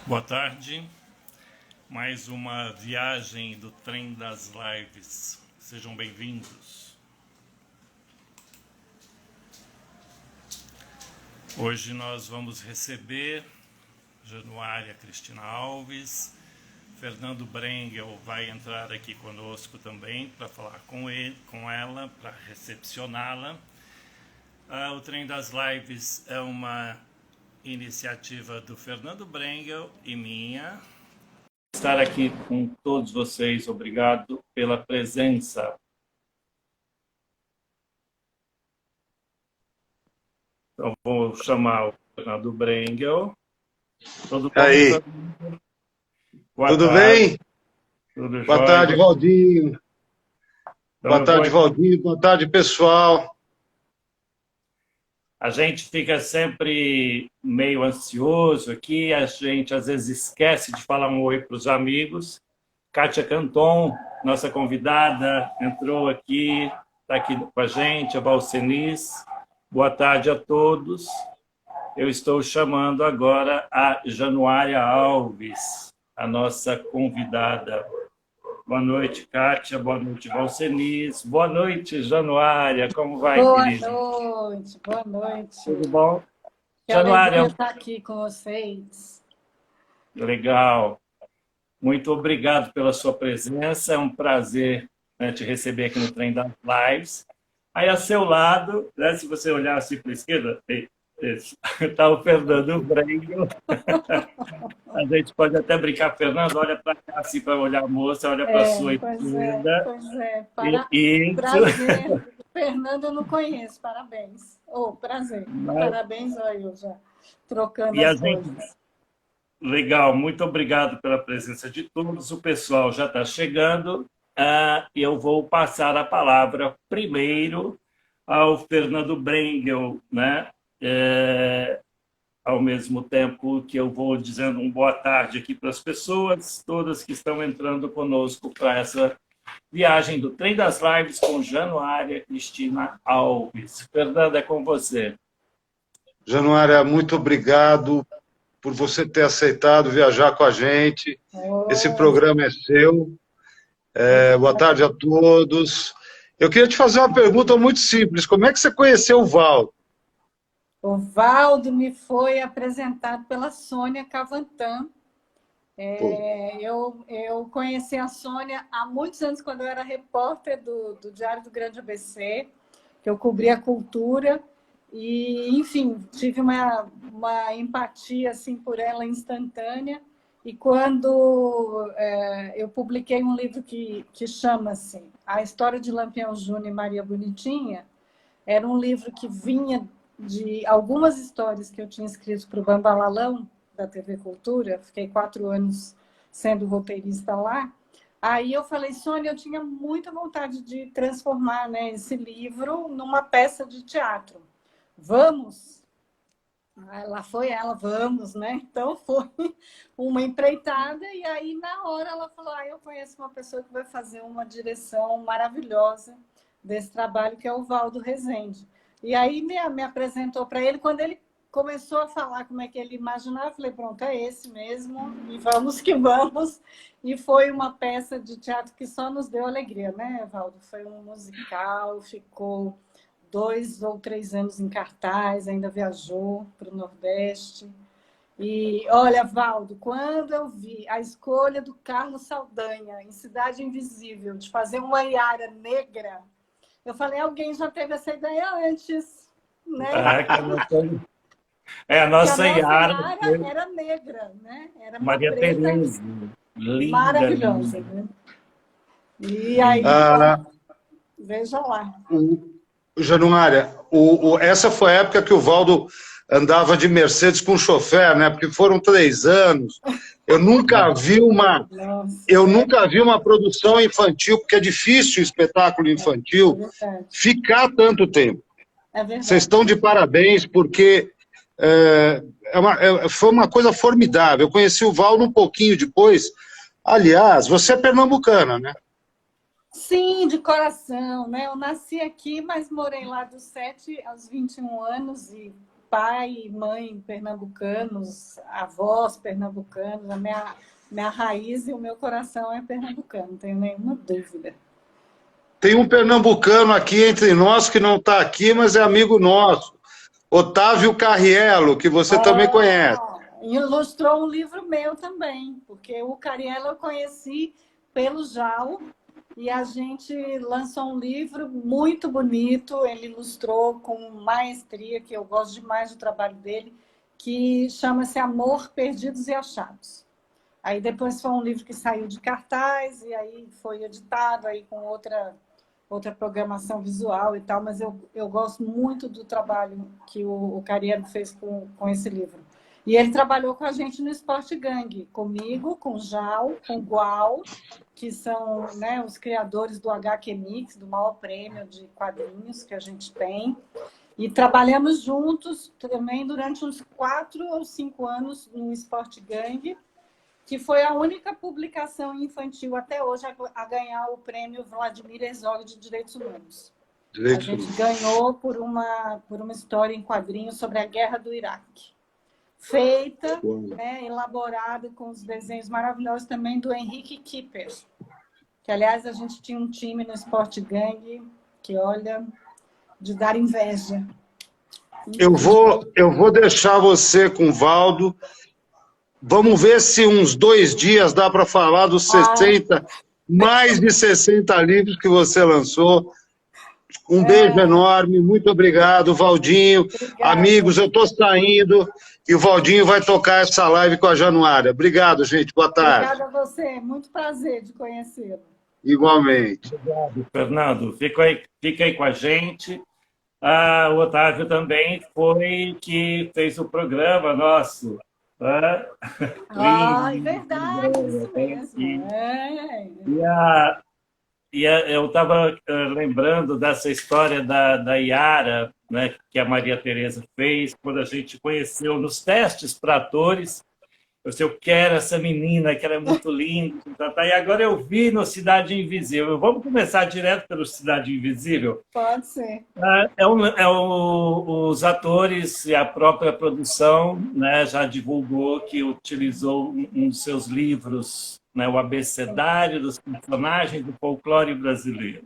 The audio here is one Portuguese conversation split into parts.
Boa tarde. Mais uma viagem do Trem das Lives. Sejam bem-vindos. Hoje nós vamos receber Januária Cristina Alves. Fernando Brengel vai entrar aqui conosco também para falar com ela, para recepcioná-la. O Trem das Lives é uma iniciativa do Fernando Brengel e minha. Estar aqui com todos vocês, obrigado pela presença. Então, vou chamar o Fernando Brengel. Tudo bom? Aí. Tudo bem? Tudo Boa jóia? tarde, Valdinho. Então, Boa tarde, Valdinho. Boa tarde, pessoal. A gente fica sempre meio ansioso aqui, a gente às vezes esquece de falar um oi para os amigos. Kátia Canton, nossa convidada, entrou aqui, está aqui com a gente, a Valcenis. Boa tarde a todos. Eu estou chamando agora a Januária Alves, a nossa convidada. Boa noite, Kátia. Boa noite, Valcenis. Boa noite, Januária. Como vai, querida? Boa noite. Tudo bom? Que Januária, alegria estar aqui com vocês. legal. Muito obrigado pela sua presença. É um prazer, né, te receber aqui no Trem das Lives. Aí, a seu lado, né, se você olhar assim para a esquerda, está o Fernando Brengel. A gente pode até brincar, Fernando, olha para cá, assim, para olhar a moça, olha para a sua esquerda. Pois é. Prazer. Fernando eu não conheço, parabéns. Prazer. Parabéns, olha eu já trocando as coisas. Legal, muito obrigado pela presença de todos. O pessoal já está chegando. Eu vou passar a palavra primeiro ao Fernando Brengel, né? Ao mesmo tempo que eu vou dizendo uma boa tarde aqui para as pessoas, todas que estão entrando conosco para essa viagem do Trem das Lives com Januária Cristina Alves. Fernando, é com você. Januária, muito obrigado por você ter aceitado viajar com a gente. Esse programa é seu. Boa tarde a todos. Eu queria te fazer uma pergunta muito simples. Como é que você conheceu o Valdo? O Valdo me foi apresentado pela Sônia Cavantan. Eu conheci a Sônia há muitos anos, quando eu era repórter do Diário do Grande ABC, que eu cobria a cultura. E, enfim, tive uma empatia assim, por ela instantânea. E quando eu publiquei um livro que chama-se A História de Lampião Júnior e Maria Bonitinha, era um livro que vinha de algumas histórias que eu tinha escrito para o Bambalalão, da TV Cultura. Fiquei 4 anos sendo roteirista lá. Aí eu falei, Sônia, eu tinha muita vontade de transformar, né, esse livro numa peça de teatro. Vamos? Lá foi ela, vamos, né? Então foi uma empreitada e aí na hora ela falou, eu conheço uma pessoa que vai fazer uma direção maravilhosa desse trabalho, que é o Valdo Rezende. E aí me apresentou para ele. Quando ele começou a falar como é que ele imaginava, eu falei, pronto, é esse mesmo, e vamos que vamos. E foi uma peça de teatro que só nos deu alegria, né, Valdo? Foi um musical, ficou 2 ou 3 anos em cartaz, ainda viajou para o Nordeste. E, olha, Valdo, quando eu vi a escolha do Carlos Saldanha em Cidade Invisível, de fazer uma Iara negra, eu falei, alguém já teve essa ideia antes, né? A nossa Iara era negra, né? Era uma Maria preta, Tereza, linda, maravilhosa, linda. né? E aí, veja lá. Januária, essa foi a época que o Valdo andava de Mercedes com chofer, né? Porque foram 3 anos. Eu nunca vi uma produção infantil, porque é difícil o espetáculo infantil ficar tanto tempo. É verdade. Vocês estão de parabéns, porque foi uma coisa formidável. Eu conheci o Valdo um pouquinho depois. Aliás, você é pernambucana, né? Sim, de coração, né? Eu nasci aqui, mas morei lá dos 7 aos 21 anos e pai e mãe pernambucanos, avós pernambucanos, a minha raiz e o meu coração é pernambucano, não tenho nenhuma dúvida. Tem um pernambucano aqui entre nós que não está aqui, mas é amigo nosso. Otávio Carriello, que você também conhece. Ilustrou um livro meu também, porque o Carriello eu conheci pelo JAL, e a gente lançou um livro muito bonito, ele ilustrou com maestria, que eu gosto demais do trabalho dele, que chama-se Amor, Perdidos e Achados. Aí depois foi um livro que saiu de cartaz, e aí foi editado aí com outra programação visual e tal, mas eu gosto muito do trabalho que o Carriello fez com esse livro. E ele trabalhou com a gente no Sport Gang, comigo, com o Jal, com o Gual, que são, né, os criadores do HQ Mix, do maior prêmio de quadrinhos que a gente tem. E trabalhamos juntos também durante uns 4 ou 5 anos no Sport Gang, que foi a única publicação infantil até hoje a ganhar o prêmio Vladimir Herzog de Direitos Humanos. A gente ganhou por uma história em quadrinhos sobre a Guerra do Iraque. Feita, né, elaborada com os desenhos maravilhosos também do Henrique Kipper. Que, aliás, a gente tinha um time no Sport Gang que, olha, de dar inveja. Eu vou deixar você com o Valdo. Vamos ver se uns 2 dias dá para falar dos 60, mais de 60 livros que você lançou. Um beijo enorme, muito obrigado, Valdinho. Obrigada. Amigos, eu estou saindo e o Valdinho vai tocar essa live com a Januária. Obrigado, gente. Boa tarde. Obrigada a você. Muito prazer de conhecê-lo. Igualmente. Obrigado, Fernando. Fica aí com a gente. O Otávio também foi que fez o programa nosso. É verdade, isso mesmo. Eu estava lembrando dessa história da Yara, né, que a Maria Tereza fez, quando a gente conheceu nos testes para atores. Eu quero essa menina, que ela é muito linda. E agora eu vi no Cidade Invisível. Vamos começar direto pelo Cidade Invisível? Pode ser. Os atores e a própria produção, né, já divulgou que utilizou um dos seus livros, né, o abecedário dos personagens do folclore brasileiro.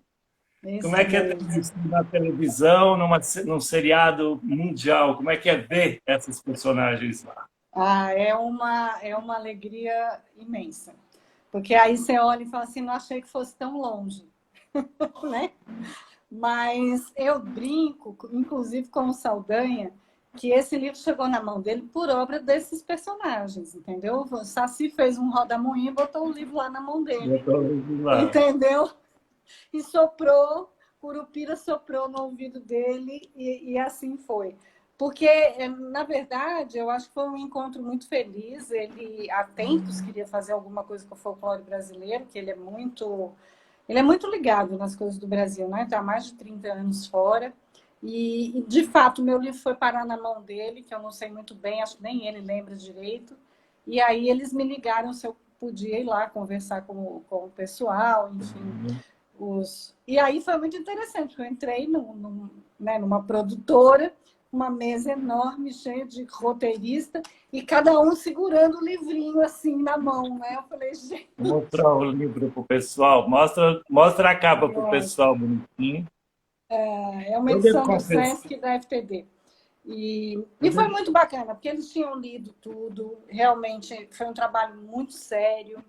Como é que é ter isso na televisão, num seriado mundial? Como é que é ver esses personagens lá? É uma alegria imensa. Porque aí você olha e fala assim, não achei que fosse tão longe. Né? Mas eu brinco, inclusive com o Saldanha, que esse livro chegou na mão dele por obra desses personagens, entendeu? O Saci fez um rodamuinho e botou o livro lá na mão dele. Entendeu? E soprou, Curupira soprou no ouvido dele e assim foi. Porque, na verdade, eu acho que foi um encontro muito feliz. Ele, há tempos, queria fazer alguma coisa com o folclore brasileiro, que ele é muito ligado nas coisas do Brasil, né? Está há mais de 30 anos fora. E, de fato, meu livro foi parar na mão dele, que eu não sei muito bem, acho que nem ele lembra direito. E aí eles me ligaram se eu podia ir lá conversar com o pessoal, enfim. E aí foi muito interessante, porque eu entrei numa produtora, uma mesa enorme, cheia de roteirista, e cada um segurando o livrinho assim na mão, né? Eu falei, gente... Vou mostrar o livro para o pessoal. Mostra a capa para o pessoal, bonitinho. É uma edição do Sesc da FTD. E foi muito bacana, porque eles tinham lido tudo. Realmente foi um trabalho muito sério,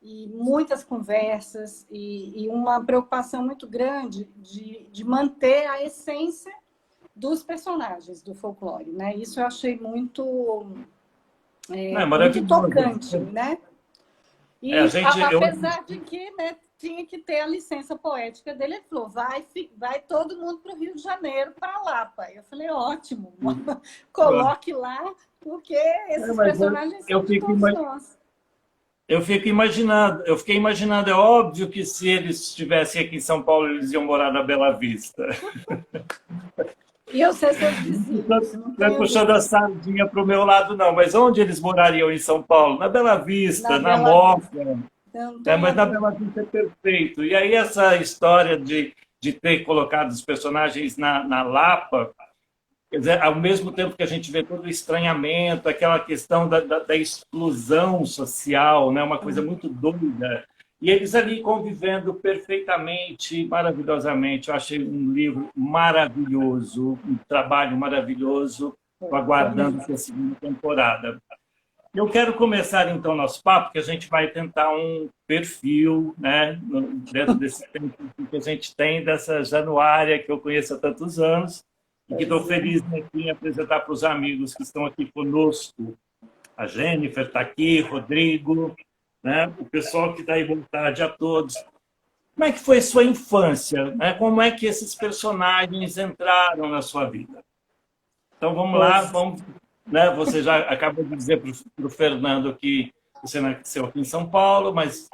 e muitas conversas, e uma preocupação muito grande de manter a essência muito folclore, né? Isso eu achei muito tocante, né? E apesar de que, né, tinha que ter a licença poética dele, ele falou, vai todo mundo para o Rio de Janeiro, para Lapa. Eu falei, ótimo, coloque lá, porque esses personagens são todos nós. Eu fiquei imaginando, é óbvio que se eles estivessem aqui em São Paulo, eles iam morar na Bela Vista. E eu sei se eu disse. Não é puxando a sardinha para o meu lado, não. Mas onde eles morariam em São Paulo? Na Bela Vista, na Moca. Mas na Bela Vista é perfeito. E aí essa história de ter colocado os personagens na Lapa, Quer dizer, ao mesmo tempo que a gente vê todo o estranhamento, aquela questão da exclusão social, né? Uma coisa muito doida. E eles ali convivendo perfeitamente, maravilhosamente. Eu achei um livro maravilhoso, um trabalho maravilhoso. Estou aguardando essa segunda temporada. Eu quero começar, então, nosso papo, que a gente vai tentar um perfil, né, dentro desse tempo que a gente tem, dessa Januária, que eu conheço há tantos anos, e que estou feliz aqui em apresentar para os amigos que estão aqui conosco. A Jennifer está aqui, Rodrigo, né, o pessoal que está aí, boa tarde a todos. Como é que foi a sua infância? Né? Como é que esses personagens entraram na sua vida? Então, vamos lá, vamos... Né? Você já acabou de dizer para o Fernando que você nasceu aqui em São Paulo, mas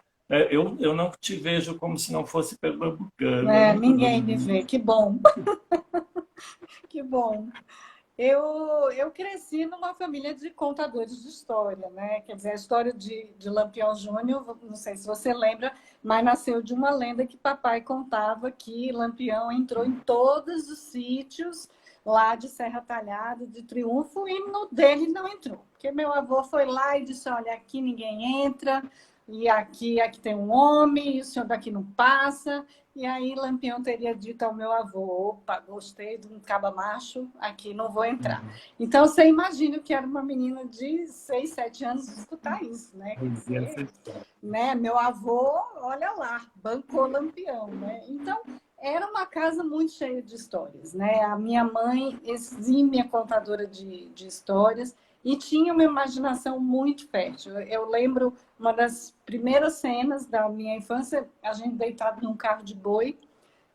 eu não te vejo como se não fosse pernambucano. Ninguém me vê, que bom. Que bom. Eu cresci numa família de contadores de história, né? Quer dizer, a história de Lampião Júnior, não sei se você lembra, mas nasceu de uma lenda que papai contava que Lampião entrou em todos os sítios lá de Serra Talhada, de Triunfo, e no dele não entrou. Porque meu avô foi lá e disse, olha, aqui ninguém entra, e aqui tem um homem, e o senhor daqui não passa. E aí Lampião teria dito ao meu avô, opa, gostei de um caba macho, aqui não vou entrar. Então, você imagina que era uma menina de 6, 7 anos escutar isso, né? Quer dizer, né? Meu avô, olha lá, bancou Lampião, né? Então, era uma casa muito cheia de histórias, né? A minha mãe, exímia contadora de histórias, e tinha uma imaginação muito fértil. Eu lembro uma das primeiras cenas da minha infância, a gente deitado num carro de boi,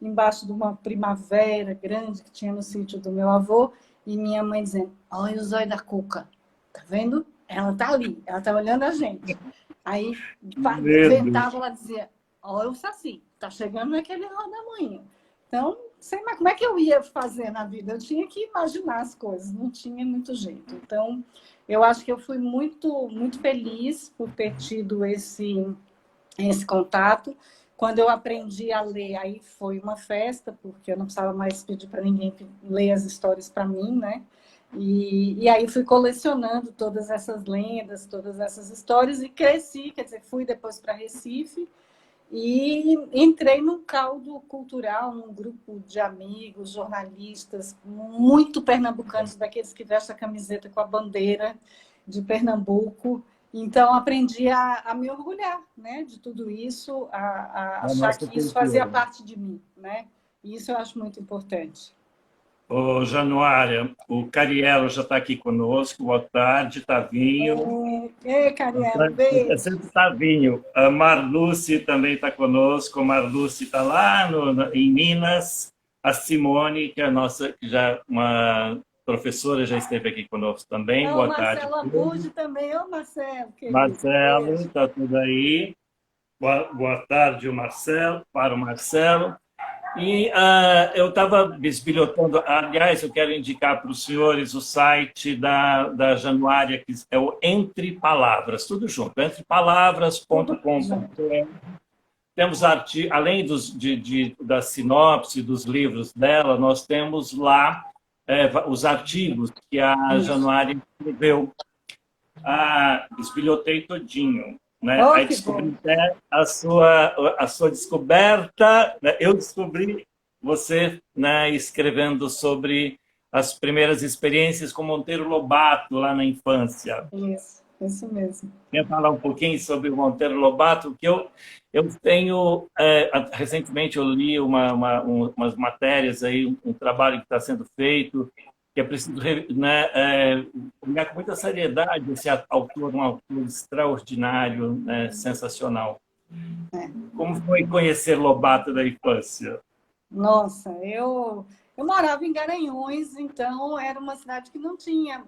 embaixo de uma primavera grande que tinha no sítio do meu avô, e minha mãe dizendo, olha o zóio da Cuca, tá vendo? Ela tá ali, ela tá olhando a gente. Aí, ventava, ela dizia, olha o Saci, tá chegando naquele rodamuinho. Então, sei mais como é que eu ia fazer na vida. Eu tinha que imaginar as coisas, não tinha muito jeito. Então, eu acho que eu fui muito, muito feliz por ter tido esse contato. Quando eu aprendi a ler, aí foi uma festa, porque eu não precisava mais pedir para ninguém ler as histórias para mim, né? E aí fui colecionando todas essas lendas, todas essas histórias e cresci, quer dizer, fui depois para Recife, e entrei num caldo cultural, num grupo de amigos, jornalistas, muito pernambucanos, daqueles que vestem a camiseta com a bandeira de Pernambuco. Então, aprendi a me orgulhar, né, de tudo isso, a achar que isso fazia parte de mim, né? E isso eu acho muito importante. Ô, Januária, o Cariello já está aqui conosco. Boa tarde, Tavinho. Cariello, beijo. É sempre Tavinho. A Marluce também está conosco. A Marluce está lá em Minas. A Simone, que é a nossa, que já uma professora, já esteve aqui conosco também. Boa tarde. Marcelo Abud também. Ô, Marcelo. Marcelo, está tudo aí. Boa tarde, Marcelo, para o Marcelo. E eu estava bisbilhotando, aliás, eu quero indicar para os senhores o site da Januária, que é o Entre Palavras, tudo junto, entrepalavras.com.br. Temos além da sinopse dos livros dela, nós temos lá os artigos que a Januária escreveu. Bisbilhotei todinho. Né? Aí descobri até a sua descoberta. Né? Eu descobri você, né, escrevendo sobre as primeiras experiências com Monteiro Lobato lá na infância. Isso mesmo. Quer falar um pouquinho sobre o Monteiro Lobato? Que eu tenho... recentemente eu li umas matérias, aí, um trabalho que está sendo feito, que é preciso, né, olhar com muita seriedade esse autor, um autor extraordinário, né, sensacional. Como foi conhecer Lobato da infância? Nossa, eu morava em Garanhuns, então era uma cidade que não tinha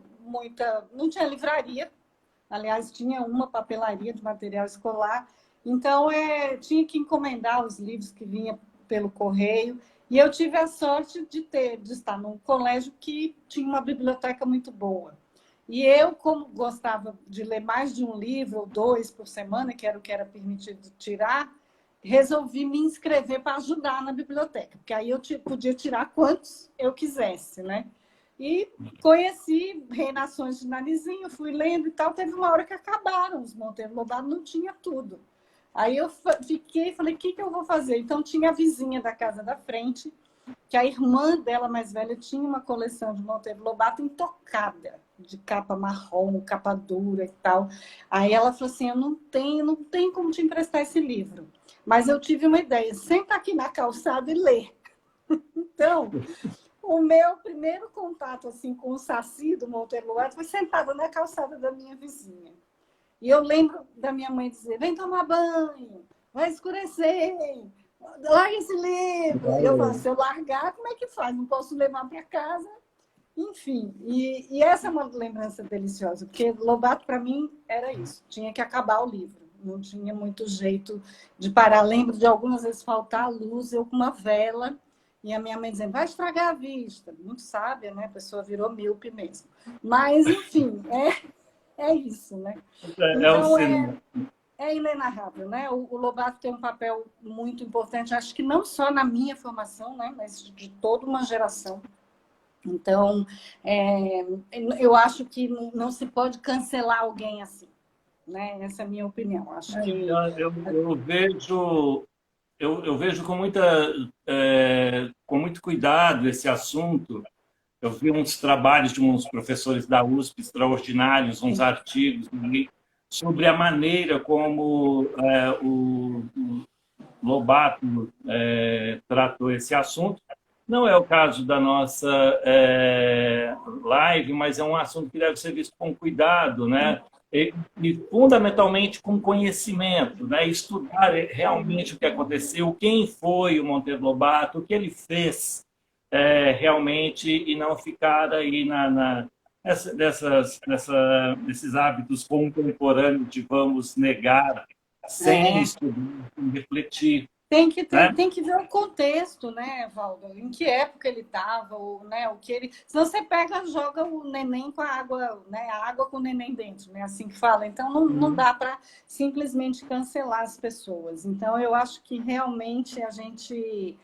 livraria, aliás, tinha uma papelaria de material escolar, então tinha que encomendar os livros que vinham pelo correio. E eu tive a sorte de estar num colégio que tinha uma biblioteca muito boa. E eu, como gostava de ler mais de um livro ou 2 por semana, que era o que era permitido tirar, resolvi me inscrever para ajudar na biblioteca, porque aí eu podia tirar quantos eu quisesse, né? E conheci Reinações de Narizinho, fui lendo e tal. Teve uma hora que acabaram os Monteiro Lobato, não tinha tudo. Aí eu fiquei e falei, o que eu vou fazer? Então tinha a vizinha da casa da frente, que a irmã dela mais velha tinha uma coleção de Monteiro Lobato intocada, de capa marrom, capa dura e tal. Aí ela falou assim, eu não tenho como te emprestar esse livro. Mas eu tive uma ideia, senta aqui na calçada e lê. Então, o meu primeiro contato assim, com o Saci do Monteiro Lobato foi sentada na calçada da minha vizinha. E eu lembro da minha mãe dizer, vem tomar banho, vai escurecer, larga esse livro. E eu falo, se eu largar, como é que faz? Não posso levar para casa. Enfim, e essa é uma lembrança deliciosa, porque Lobato, para mim, era isso. Tinha que acabar o livro. Não tinha muito jeito de parar. Lembro de algumas vezes faltar a luz, eu com uma vela, e a minha mãe dizendo, vai estragar a vista. Muito sábia, né? A pessoa virou míope mesmo. Mas, enfim, é isso, né? Então, é inenarrável, né? O Lobato tem um papel muito importante, acho que não só na minha formação, né? Mas de toda uma geração. Então, eu acho que não se pode cancelar alguém assim, né? Essa é a minha opinião. Acho que eu vejo com muito cuidado esse assunto. Eu vi uns trabalhos de uns professores da USP extraordinários, uns artigos sobre a maneira como o Lobato tratou esse assunto. Não é o caso da nossa live, mas é um assunto que deve ser visto com cuidado, né? E fundamentalmente com conhecimento, né? Estudar realmente o que aconteceu, quem foi o Monteiro Lobato, o que ele fez realmente, e não ficar aí desses hábitos contemporâneos de vamos negar sem estudar, sem refletir. Tem que ver o contexto, né, Valdo? Em que época ele estava, né, o que ele. Senão você pega e joga o neném com a água, né? A água com o neném dentro, né? Assim que fala. Então não dá para simplesmente cancelar as pessoas. Então eu acho que realmente a gente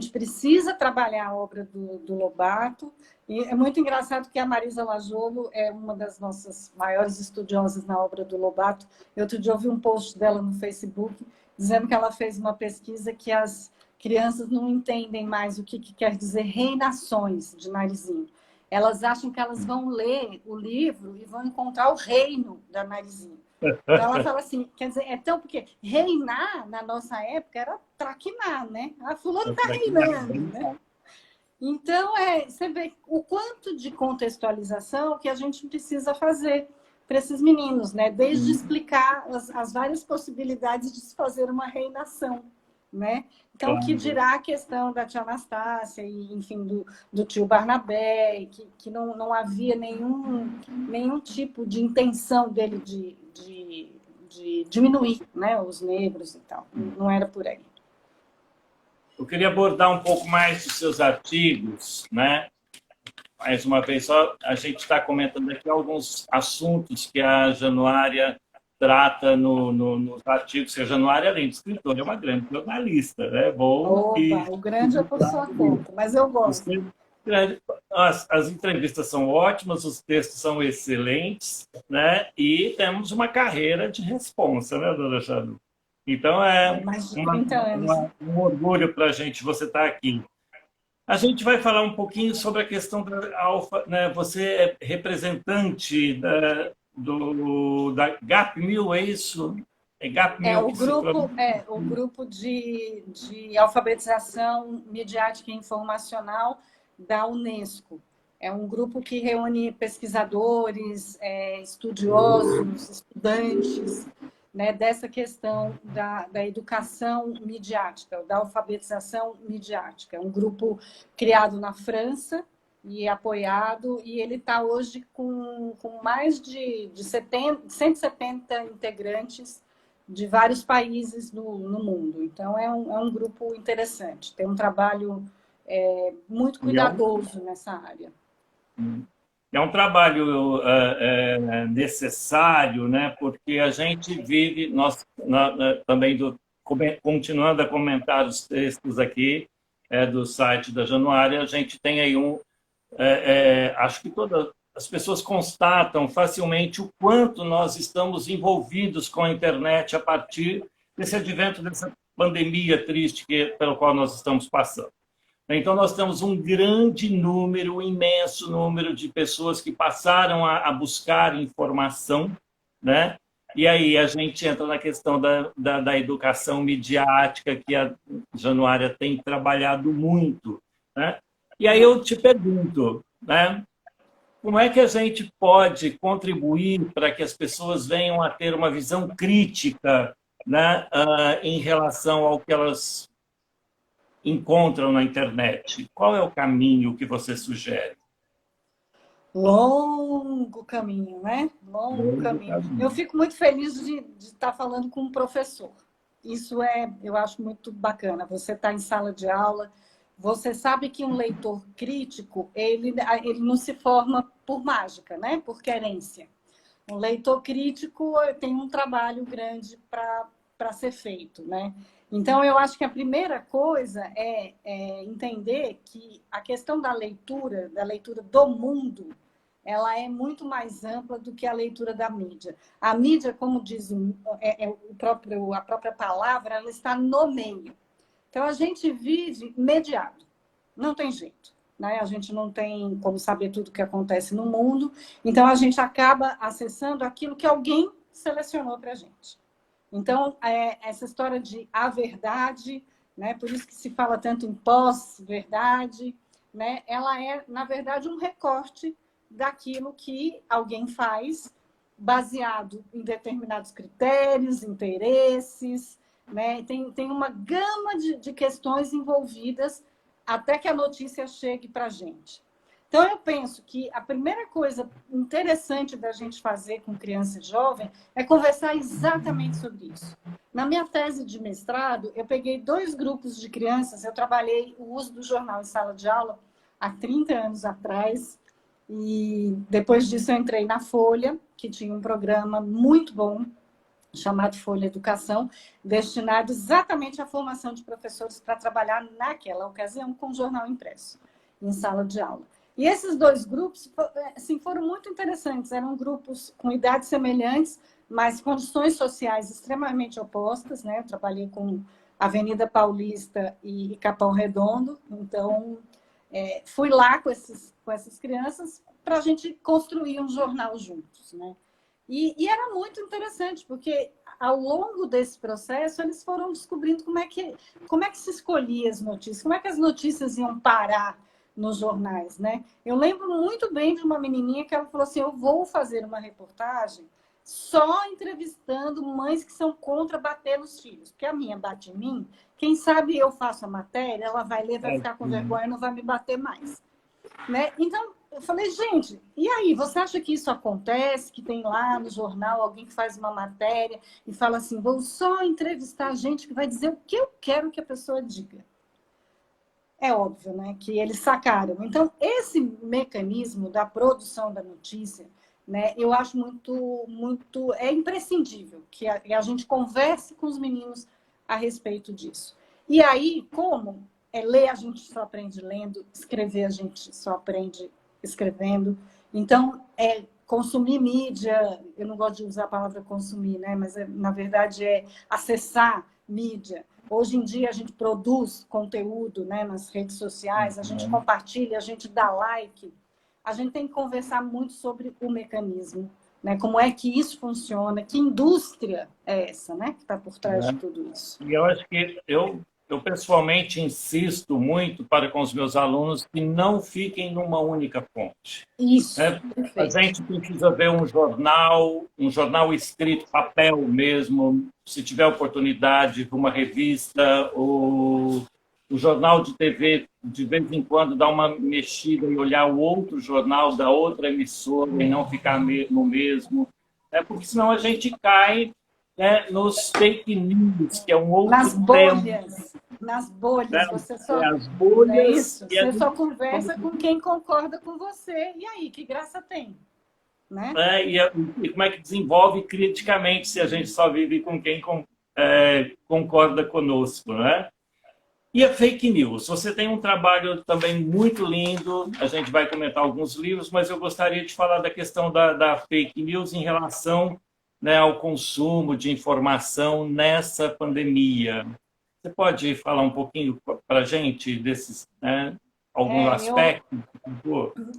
precisa trabalhar a obra do Lobato. E é muito engraçado que a Marisa Lajolo é uma das nossas maiores estudiosas na obra do Lobato. Outro dia eu vi um post dela no Facebook dizendo que ela fez uma pesquisa que as crianças não entendem mais o que quer dizer reinações de Narizinho. Elas acham que elas vão ler o livro e vão encontrar o reino da Narizinho. Então ela fala assim, quer dizer, porque reinar na nossa época era traquinar, né? A fulana está reinando, né? Então, você vê o quanto de contextualização que a gente precisa fazer para esses meninos, né? Desde explicar as várias possibilidades de se fazer uma reinação, né? Então, que dirá a questão da tia Anastácia e, enfim, do tio Barnabé, que não havia nenhum tipo de intenção dele de diminuir, né, os negros e tal. Não era por aí. Eu queria abordar um pouco mais dos seus artigos, né? Mais uma vez, só a gente está comentando aqui alguns assuntos que a Januária trata nos artigos, que a Januária, além de escritora, é uma grande jornalista, né? O grande é por sua conta, mas eu gosto. As entrevistas são ótimas, os textos são excelentes, né? E temos uma carreira de responsa, né, dona Janu? Então, um orgulho para a gente você estar aqui. A gente vai falar um pouquinho sobre a questão da Alfa, né? Você é representante da GAP1000, é isso? É GAP1000 o grupo de alfabetização midiática e informacional da Unesco. É um grupo que reúne pesquisadores, estudiosos, estudantes, né, dessa questão da educação midiática, da alfabetização midiática. É um grupo criado na França e apoiado, e ele está hoje com mais de 170 integrantes de vários países no mundo. Então, é um grupo interessante, tem um trabalho muito cuidadoso nessa área. É um trabalho necessário, né? Porque a gente vive, também continuando a comentar os textos aqui do site da Januária, a gente tem aí acho que todas as pessoas constatam facilmente o quanto nós estamos envolvidos com a internet a partir desse advento dessa pandemia triste pelo qual nós estamos passando. Então, nós temos um grande número, um imenso número de pessoas que passaram a buscar informação, né? E aí a gente entra na questão da educação midiática, que a Januária tem trabalhado muito, né? E aí eu te pergunto, né? Como é que a gente pode contribuir para que as pessoas venham a ter uma visão crítica, né, em relação ao que elas encontram na internet? Qual é o caminho que você sugere? Longo caminho, né? Longo caminho. Eu fico muito feliz de estar falando com um professor. Isso eu acho muito bacana. Você está em sala de aula, você sabe que um leitor crítico, ele não se forma por mágica, né? Por querência. Um leitor crítico tem um trabalho grande para ser feito, né? Então, eu acho que a primeira coisa é entender que a questão da leitura do mundo, ela é muito mais ampla do que a leitura da mídia. A mídia, como diz a própria palavra, ela está no meio. Então, a gente vive mediado. Não tem jeito, né? A gente não tem como saber tudo o que acontece no mundo. Então, a gente acaba acessando aquilo que alguém selecionou para a gente. Então, essa história de a verdade, né? Por isso que se fala tanto em pós-verdade, né? Ela é, na verdade, um recorte daquilo que alguém faz baseado em determinados critérios, interesses, né? Tem uma gama de questões envolvidas até que a notícia chegue para a gente. Então, eu penso que a primeira coisa interessante da gente fazer com criança e jovem é conversar exatamente sobre isso. Na minha tese de mestrado, eu peguei 2 grupos de crianças, eu trabalhei o uso do jornal em sala de aula há 30 anos atrás, e depois disso eu entrei na Folha, que tinha um programa muito bom, chamado Folha Educação, destinado exatamente à formação de professores para trabalhar naquela ocasião com jornal impresso, em sala de aula. E esses 2 grupos assim, foram muito interessantes, eram grupos com idades semelhantes, mas condições sociais extremamente opostas, né? Eu trabalhei com Avenida Paulista e Capão Redondo, então fui lá com essas crianças para a gente construir um jornal juntos, né? E era muito interessante, porque ao longo desse processo eles foram descobrindo como é que se escolhia as notícias, como é que as notícias iam parar nos jornais, né? Eu lembro muito bem de uma menininha que ela falou assim, eu vou fazer uma reportagem só entrevistando mães que são contra bater nos filhos, porque a minha bate em mim, quem sabe eu faço a matéria, ela vai ler, vai ficar com vergonha e não vai me bater mais, né? Então, eu falei, gente, e aí, você acha que isso acontece, que tem lá no jornal alguém que faz uma matéria e fala assim, vou só entrevistar gente que vai dizer o que eu quero que a pessoa diga? É óbvio, né, que eles sacaram. Então, esse mecanismo da produção da notícia, né, eu acho é imprescindível que a gente converse com os meninos a respeito disso. E aí, como ler a gente só aprende lendo, escrever a gente só aprende escrevendo. Então, consumir mídia, eu não gosto de usar a palavra consumir, né? Mas na verdade é acessar mídia. Hoje em dia a gente produz conteúdo, né, nas redes sociais, a gente compartilha, a gente dá like. A gente tem que conversar muito sobre o mecanismo, né? Como é que isso funciona, que indústria é essa, né, que está por trás de tudo isso. E eu acho que eu pessoalmente insisto muito para com os meus alunos que não fiquem numa única fonte. Isso. A gente precisa ver um jornal escrito, papel mesmo, se tiver oportunidade, uma revista, o jornal de TV, de vez em quando, dar uma mexida e olhar o outro jornal da outra emissora e não ficar no mesmo, porque senão a gente cai, né, nos fake news, que é um outro Nas bolhas, você só, as bolhas, é isso, você só conversa com quem concorda com você, e aí, que graça tem? Né? E como é que desenvolve criticamente se a gente só vive com quem concorda conosco, né? E a fake news? Você tem um trabalho também muito lindo, a gente vai comentar alguns livros, mas eu gostaria de falar da questão da fake news em relação, né, ao consumo de informação nessa pandemia. Você pode falar um pouquinho para a gente desses, né, alguns aspectos?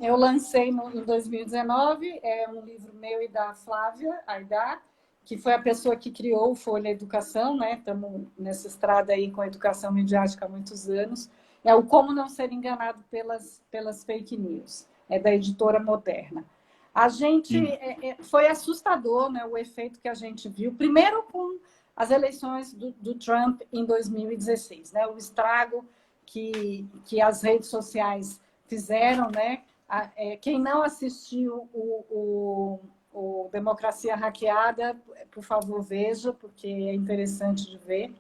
Eu lancei em 2019, um livro meu e da Flávia Aidar, que foi a pessoa que criou o Folha Educação, né? Estamos nessa estrada aí com a educação midiática há muitos anos. É o Como Não Ser Enganado pelas Fake News, é da editora Moderna. A gente, foi assustador, né, o efeito que a gente viu, primeiro com as eleições do Trump em 2016, né? O estrago que as redes sociais fizeram, né? Quem não assistiu o Democracia Hackeada, por favor, veja, porque é interessante de ver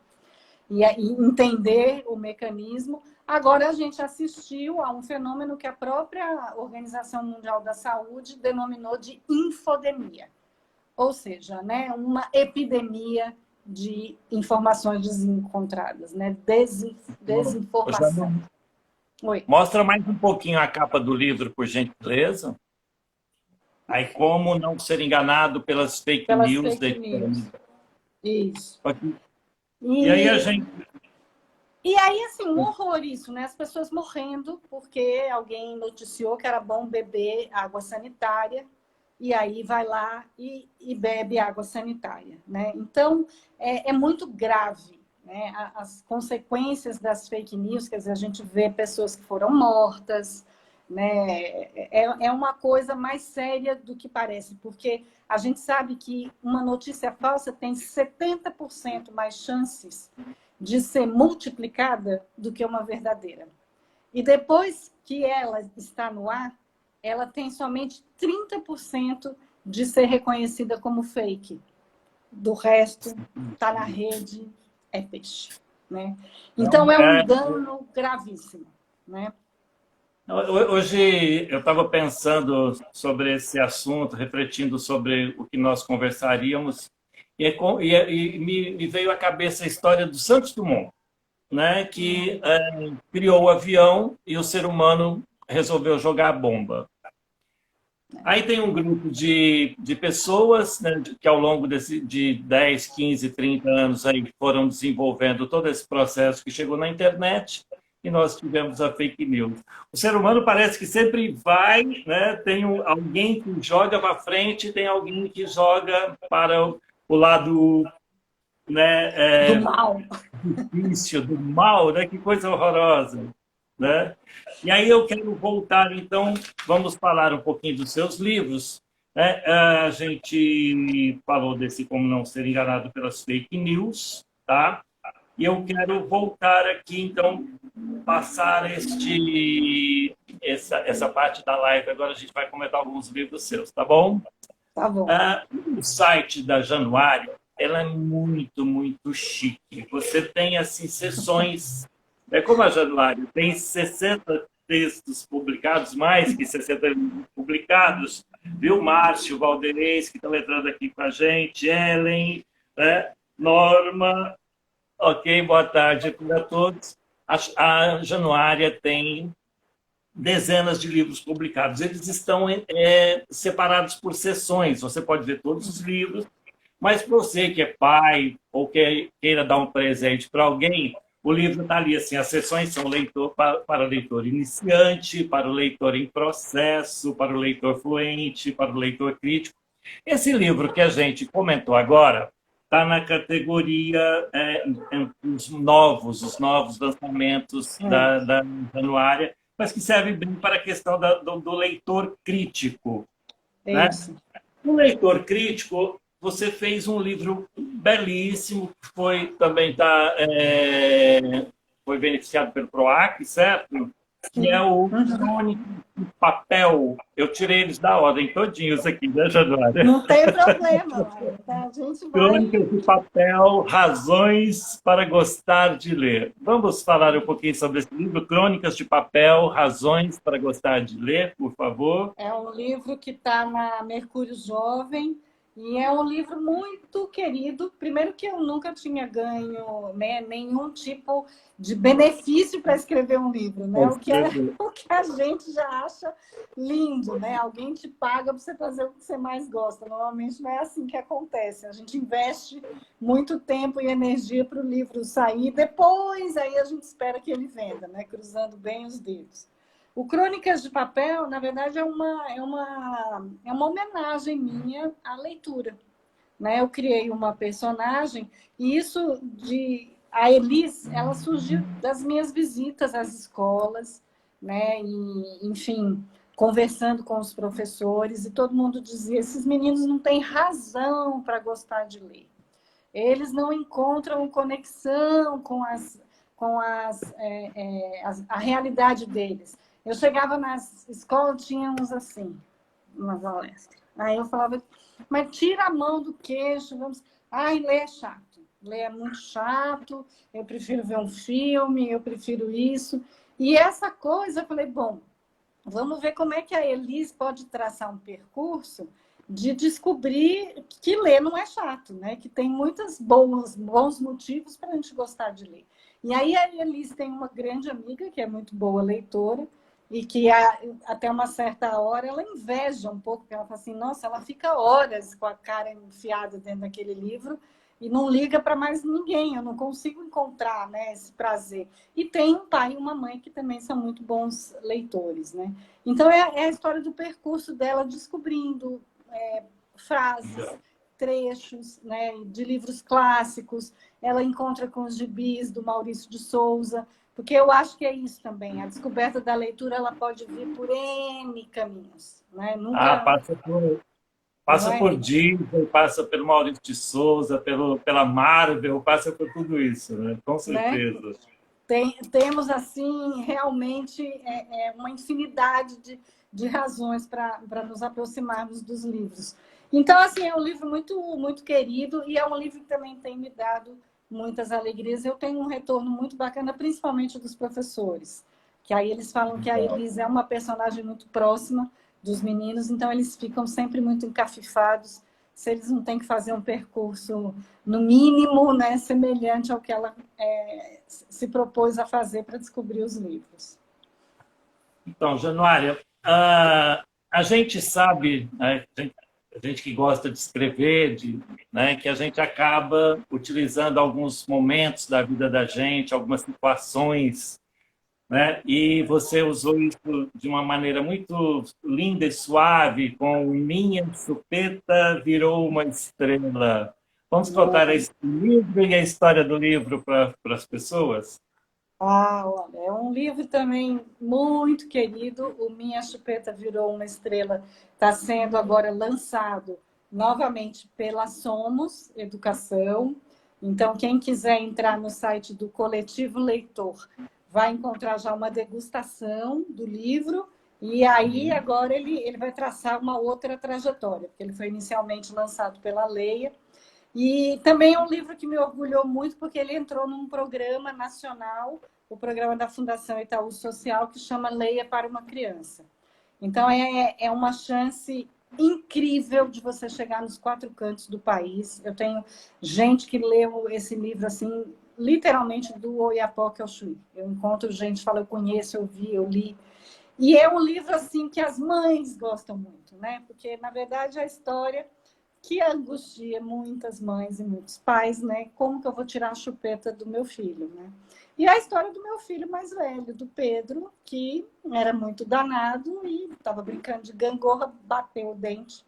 e entender o mecanismo. Agora, a gente assistiu a um fenômeno que a própria Organização Mundial da Saúde denominou de infodemia, ou seja, né, uma epidemia de informações desencontradas, né? Desinformação. Oi. Mostra mais um pouquinho a capa do livro, por gentileza. Aí, como não ser enganado pelas fake news. Isso. E aí a gente... E aí, assim, um horror isso, né? As pessoas morrendo porque alguém noticiou que era bom beber água sanitária e aí vai lá e bebe água sanitária, né? Então, é muito grave, né? As consequências das fake news, quer dizer, a gente vê pessoas que foram mortas, né? É uma coisa mais séria do que parece, porque a gente sabe que uma notícia falsa tem 70% mais chances de ser multiplicada do que uma verdadeira. E depois que ela está no ar, ela tem somente 30% de ser reconhecida como fake. Do resto, está na rede, é peixe, né? Então, é um dano gravíssimo, né? Hoje eu estava pensando sobre esse assunto, refletindo sobre o que nós conversaríamos, e me veio à cabeça a história do Santos Dumont, né, que criou o avião e o ser humano resolveu jogar a bomba. Aí tem um grupo de pessoas, né, que ao longo de 10, 15, 30 anos aí foram desenvolvendo todo esse processo que chegou na internet, e nós tivemos a fake news. O ser humano parece que sempre vai, né, tem alguém que joga para frente, tem alguém que joga para o lado, né, do mal. Difícil, do mal, né? Que coisa horrorosa, né? E aí eu quero voltar, então, vamos falar um pouquinho dos seus livros, né? A gente falou desse Como Não Ser Enganado pelas Fake News, tá? E eu quero voltar aqui, então, passar essa parte da live. Agora a gente vai comentar alguns livros seus, tá bom? Tá bom. O site da Januária, ela é muito, muito chique. Você tem, assim, sessões... como a Januária tem 60 textos publicados, mais que 60 publicados, viu? Márcio Valderez, que está letrando aqui com a gente, Ellen, né? Norma... Ok, boa tarde para todos. A Januária tem dezenas de livros publicados. Eles estão separados por seções. Você pode ver todos os livros, mas para você que é pai ou queira dar um presente para alguém, o livro está ali. Assim, as seções são para o leitor iniciante, para o leitor em processo, para o leitor fluente, para o leitor crítico. Esse livro que a gente comentou agora está na categoria os novos lançamentos da Januária, mas que serve bem para a questão do leitor crítico. Né? O leitor crítico, você fez um livro belíssimo, que também foi beneficiado pelo PROAC, certo? Que é o Crônica de Papel. Eu tirei eles da ordem todinhos aqui, né, Januária? Não tem problema. Tá? A gente vai... Crônica de Papel, Razões para Gostar de Ler. Vamos falar um pouquinho sobre esse livro, Crônicas de Papel, Razões para Gostar de Ler, por favor. É um livro que está na Mercúrio Jovem, E é um livro muito querido. Primeiro que eu nunca tinha ganho, né, nenhum tipo de benefício para escrever um livro, né? O que a gente já acha lindo, né? Alguém te paga para você fazer o que você mais gosta. Normalmente não é assim que acontece. A gente investe muito tempo e energia para o livro sair, depois aí a gente espera que ele venda, né? Cruzando bem os dedos. O Crônicas de Papel, na verdade, é uma homenagem minha à leitura, né? Eu criei uma personagem e isso de a Elis, ela surgiu das minhas visitas às escolas, né? E, enfim, conversando com os professores e todo mundo dizia: esses meninos não têm razão para gostar de ler. Eles não encontram conexão a realidade deles. Eu chegava nas escolas, tinha uns assim, umas palestras. Aí eu falava, mas tira a mão do queixo, vamos. Ai, ler é chato. Ler é muito chato, eu prefiro ver um filme, eu prefiro isso. E essa coisa, eu falei, bom, vamos ver como é que a Elis pode traçar um percurso de descobrir que ler não é chato, né? Que tem muitos bons motivos para a gente gostar de ler. E aí a Elis tem uma grande amiga, que é muito boa leitora, e que até uma certa hora ela inveja um pouco, porque ela fala assim, nossa, ela fica horas com a cara enfiada dentro daquele livro e não liga para mais ninguém, eu não consigo encontrar, né, esse prazer. E tem um pai e uma mãe que também são muito bons leitores, né? Então é a história do percurso dela descobrindo frases, trechos, né, de livros clássicos. Ela encontra com os gibis do Maurício de Souza, porque eu acho que é isso também. A descoberta da leitura ela pode vir por N caminhos, né? Nunca, não Passa é? por Disney, passa pelo Maurício de Souza, pela Marvel, passa por tudo isso, né? Com Né? certeza. Temos, assim, realmente uma infinidade de razões para nos aproximarmos dos livros. Então, assim, é um livro muito, muito querido e é um livro que também tem me dado muitas alegrias. Eu tenho um retorno muito bacana, principalmente dos professores, que aí eles falam que a Elisa é uma personagem muito próxima dos meninos, então eles ficam sempre muito encafifados se eles não têm que fazer um percurso, no mínimo, né, semelhante ao que ela se propôs a fazer para descobrir os livros. Então, Januária, a gente sabe, né, a gente que gosta de escrever, né, que a gente acaba utilizando alguns momentos da vida da gente, algumas situações, né, e você usou isso de uma maneira muito linda e suave, com Minha Chupeta Virou uma Estrela. Vamos contar esse livro e a história do livro para as pessoas? Olha, é um livro também muito querido. O Minha Chupeta Virou uma Estrela está sendo agora lançado novamente pela Somos Educação. Então, quem quiser entrar no site do Coletivo Leitor vai encontrar já uma degustação do livro. E aí, agora, ele vai traçar uma outra trajetória, porque ele foi inicialmente lançado pela Leia. E também é um livro que me orgulhou muito, porque ele entrou num programa nacional, o programa da Fundação Itaú Social, que chama Leia para uma Criança. Então, é uma chance incrível de você chegar nos 4 cantos do país. Eu tenho gente que leu esse livro, assim, literalmente do Oiapoque ao Chuí. Eu encontro gente que fala, eu conheço, eu vi, eu li. E é um livro, assim, que as mães gostam muito, né? Porque, na verdade, a história que angustia muitas mães e muitos pais, né? Como que eu vou tirar a chupeta do meu filho, né? E a história do meu filho mais velho, do Pedro, que era muito danado e estava brincando de gangorra, bateu o dente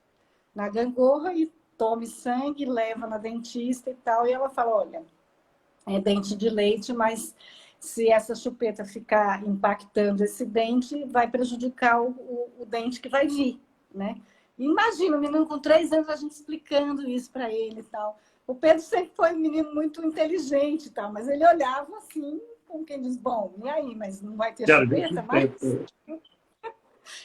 na gangorra e tome sangue, leva na dentista e tal. E ela fala, olha, é dente de leite, mas se essa chupeta ficar impactando esse dente, vai prejudicar o dente que vai vir, né? Imagina, o menino com 3 anos, a gente explicando isso para ele e tal. O Pedro sempre foi um menino muito inteligente e tal, mas ele olhava assim, como quem diz, bom, e aí, mas não vai ter chupeta mais?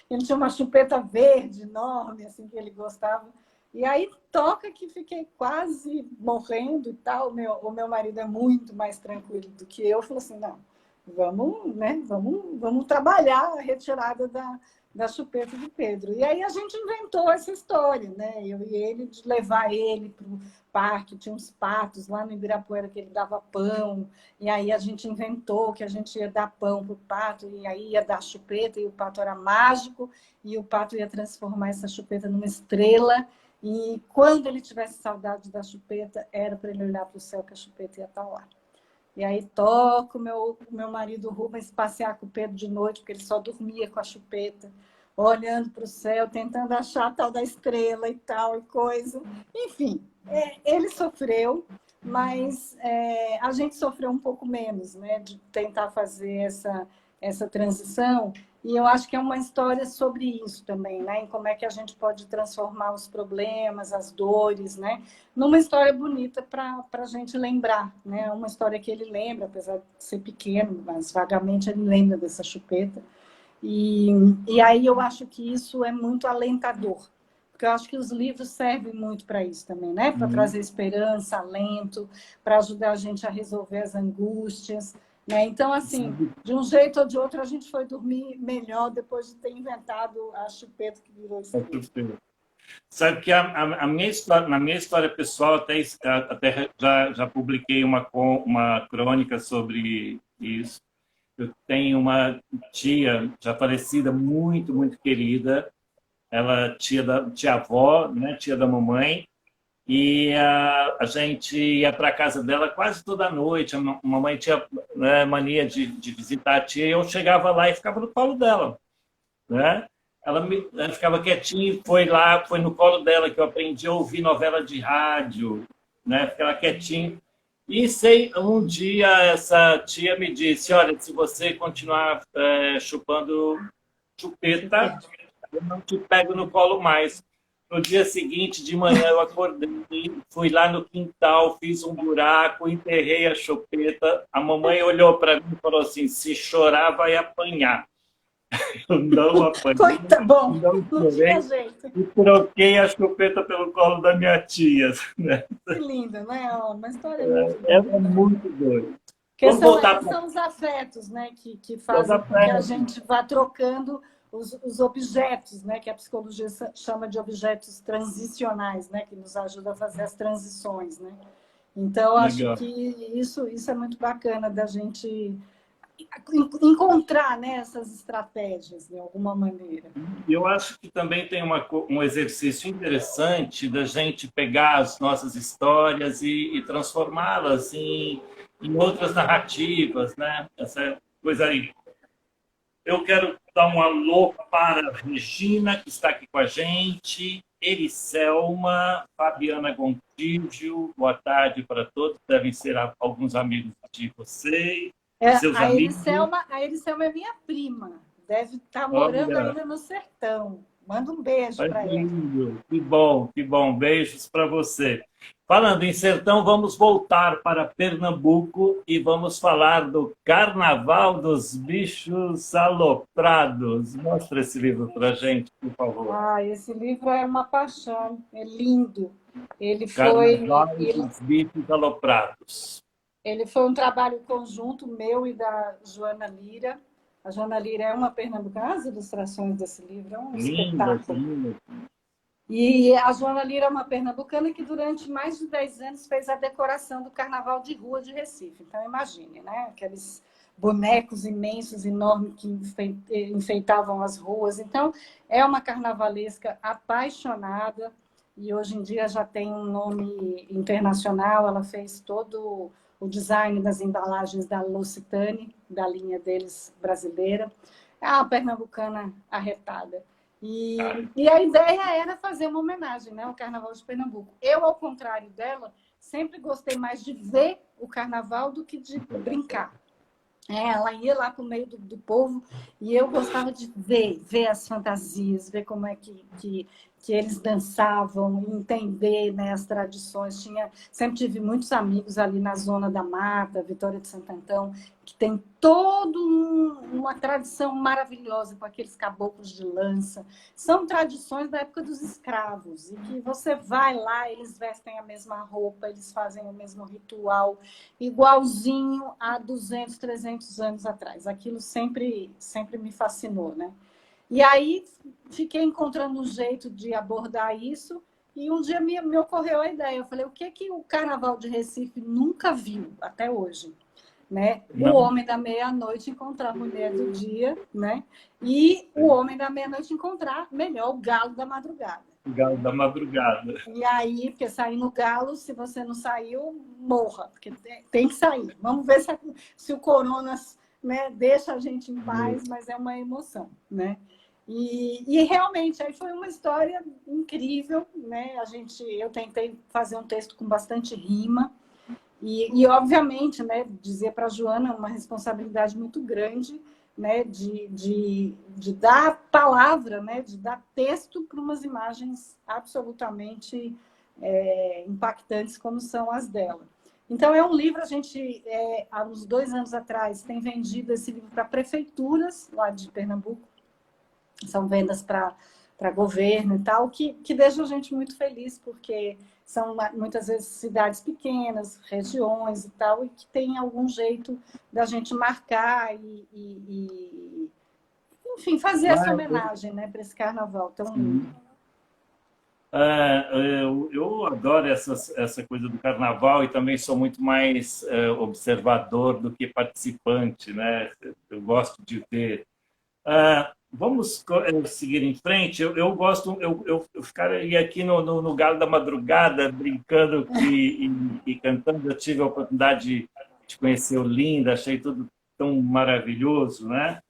Ele tinha uma chupeta verde enorme, assim, que ele gostava. E aí toca que fiquei quase morrendo e tal. O meu marido é muito mais tranquilo do que eu. Falei assim, não, vamos, né? Vamos trabalhar a retirada da chupeta do Pedro. E aí a gente inventou essa história, né? Eu e ele, de levar ele para o parque, tinha uns patos lá no Ibirapuera que ele dava pão, e aí a gente inventou que a gente ia dar pão para o pato, e aí ia dar chupeta, e o pato era mágico, e o pato ia transformar essa chupeta numa estrela, e quando ele tivesse saudade da chupeta, era para ele olhar para o céu que a chupeta ia estar lá. E aí toca o meu marido Rubens passear com o Pedro de noite, porque ele só dormia com a chupeta, olhando para o céu, tentando achar a tal da estrela e tal, e coisa. Enfim, ele sofreu, mas a gente sofreu um pouco menos, né, de tentar fazer essa transição. E eu acho que é uma história sobre isso também, né? Em como é que a gente pode transformar os problemas, as dores, né? Numa história bonita para a gente lembrar, né? Uma história que ele lembra, apesar de ser pequeno, mas vagamente ele lembra dessa chupeta. E aí eu acho que isso é muito alentador, porque eu acho que os livros servem muito para isso também, né? Para trazer esperança, alento, para ajudar a gente a resolver as angústias, né? Então, assim, de um jeito ou de outro, a gente foi dormir melhor depois de ter inventado a chupeta que virou estrela. Sabe que na minha história pessoal, até já publiquei uma crônica sobre isso. Eu tenho uma tia já falecida, muito, muito querida. Ela tia-avó, né, tia da mamãe. E a gente ia para a casa dela quase toda noite. A mamãe tinha, né, mania de visitar a tia, e eu chegava lá e ficava no colo dela, né? Ela ficava quietinha e foi no colo dela que eu aprendi a ouvir novela de rádio, né? Ficava quietinho. E um dia essa tia me disse: olha, se você continuar chupando chupeta, eu não te pego no colo mais. No dia seguinte, de manhã, eu acordei, fui lá no quintal, fiz um buraco, enterrei a chupeta. A mamãe olhou para mim e falou assim: se chorar, vai apanhar. Eu não apanhei. Coita, bom, não tinha jeito. E troquei a chupeta pelo colo da minha tia. Né? Que lindo, né? Uma história muito É muito doido. Porque são os afetos, né, que fazem com que a gente vá trocando os objetos, né, que a psicologia chama de objetos transicionais, né, que nos ajuda a fazer as transições, né? Então, acho que isso é muito bacana da gente encontrar, né, essas estratégias, de alguma maneira. Eu acho que também tem um exercício interessante da gente pegar as nossas histórias e transformá-las em outras narrativas, né? Essa coisa aí. Eu quero dar um alô para a Regina, que está aqui com a gente, Ericelma, Fabiana Gontijo, boa tarde para todos, devem ser alguns amigos de vocês. A Ericelma é minha prima, deve estar morando ainda no sertão. Manda um beijo para ela. Que bom, beijos para você. Falando em sertão, vamos voltar para Pernambuco e vamos falar do Carnaval dos Bichos Aloprados. Mostra esse livro para a gente, por favor. Esse livro é uma paixão, é lindo. Carnaval dos Bichos Aloprados. Ele foi um trabalho conjunto meu e da Joana Lira. A Joana Lira é uma pernambucana, as ilustrações desse livro é um espetáculo. Linda. E a Joana Lira é uma pernambucana que durante mais de 10 anos fez a decoração do Carnaval de Rua de Recife. Então, imagine, né? Aqueles bonecos imensos, enormes, que enfeitavam as ruas. Então, é uma carnavalesca apaixonada e hoje em dia já tem um nome internacional. Ela fez todo o design das embalagens da L'Occitane, da linha deles brasileira. É uma pernambucana arretada. E a ideia era fazer uma homenagem, né, ao Carnaval de Pernambuco. Eu, ao contrário dela, sempre gostei mais de ver o Carnaval do que de brincar. Ela ia lá para o meio do povo e eu gostava de ver as fantasias, ver como é que que eles dançavam, entender, né, as tradições. Sempre tive muitos amigos ali na Zona da Mata, Vitória de Santo Antão, que tem toda uma tradição maravilhosa com aqueles caboclos de lança. São tradições da época dos escravos, e que você vai lá, eles vestem a mesma roupa, eles fazem o mesmo ritual, igualzinho a 200, 300 anos atrás. Aquilo sempre me fascinou, né? E aí fiquei encontrando um jeito de abordar isso, e um dia me ocorreu a ideia. Eu falei, o que o Carnaval de Recife nunca viu até hoje? Né? O homem da meia-noite encontrar a mulher do dia, né? E o homem da meia-noite encontrar, melhor, o galo da madrugada. O galo da madrugada. E aí, porque sair no galo, se você não saiu, morra, porque tem que sair. Vamos ver se o corona, né, deixa a gente em paz, mas é uma emoção, né? E realmente aí foi uma história incrível, né? Eu tentei fazer um texto com bastante rima e obviamente, né, dizer para a Joana uma responsabilidade muito grande, né, de dar palavra, né, de dar texto para umas imagens absolutamente impactantes como são as dela. Então é um livro, a gente há uns 2 anos atrás tem vendido esse livro para prefeituras lá de Pernambuco. São vendas para governo e tal, que deixam a gente muito feliz, porque são muitas vezes cidades pequenas, regiões e tal, e que tem algum jeito da gente marcar enfim, fazer essa homenagem, né, para esse carnaval tão lindo. Eu adoro essa coisa do carnaval e também sou muito mais observador do que participante, né? Eu gosto de ver. Vamos seguir em frente. Eu gosto, eu ficaria aqui no Galo da Madrugada, brincando e cantando. Eu tive a oportunidade de conhecer Olinda, achei tudo tão maravilhoso, né?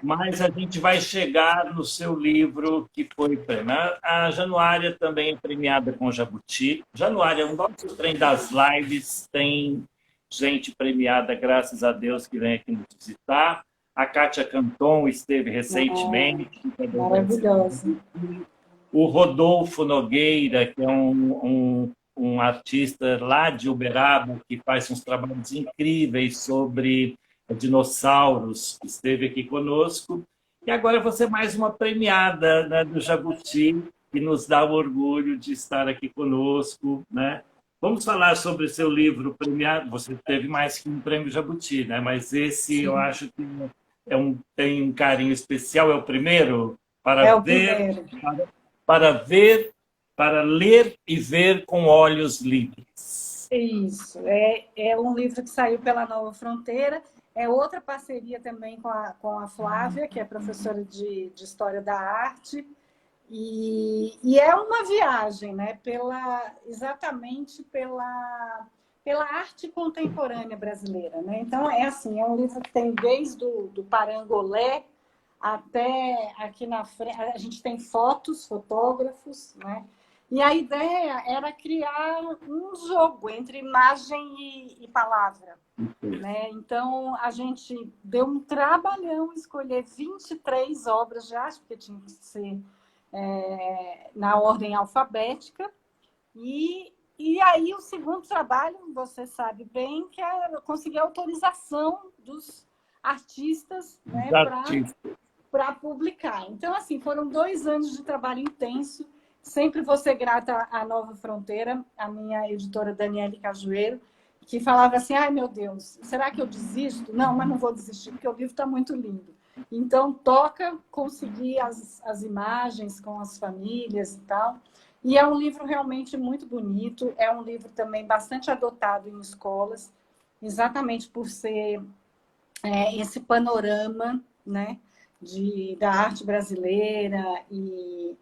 Mas a gente vai chegar no seu livro que foi premiado. A Januária também é premiada com Jabuti. Januária, o nosso trem das lives tem gente premiada, graças a Deus, que vem aqui nos visitar. A Kátia Canton esteve recentemente. Maravilhosa. O Rodolfo Nogueira, que é um artista lá de Uberaba, que faz uns trabalhos incríveis sobre dinossauros, esteve aqui conosco. E agora você mais uma premiada, né, do Jabuti, que nos dá o orgulho de estar aqui conosco, né? Vamos falar sobre o seu livro premiado. Você teve mais que um prêmio Jabuti, né? Mas esse Sim. Eu acho que tem um carinho especial. É o primeiro para ver, para ler e ver com olhos livres. Isso. É um livro que saiu pela Nova Fronteira. É outra parceria também com a Flávia, que é professora de História da Arte. E é uma viagem, né? Exatamente pela arte contemporânea brasileira, né? Então, é um livro que tem desde do parangolé até aqui na frente. A gente tem fotógrafos, né? E a ideia era criar um jogo entre imagem e palavra, né? Então, a gente deu um trabalhão escolher 23 obras já, porque tinha que ser na ordem alfabética. E aí, o segundo trabalho, você sabe bem, que é conseguir a autorização dos artistas, né, para publicar. Então, assim, foram 2 anos de trabalho intenso. Sempre vou ser grata à Nova Fronteira, a minha editora Daniele Cajueiro, que falava assim, ai meu Deus, será que eu desisto? Não, mas não vou desistir, porque o livro está muito lindo. Então, toca conseguir as imagens com as famílias e tal. E é um livro realmente muito bonito, é um livro também bastante adotado em escolas, exatamente por ser esse panorama, né, da arte brasileira e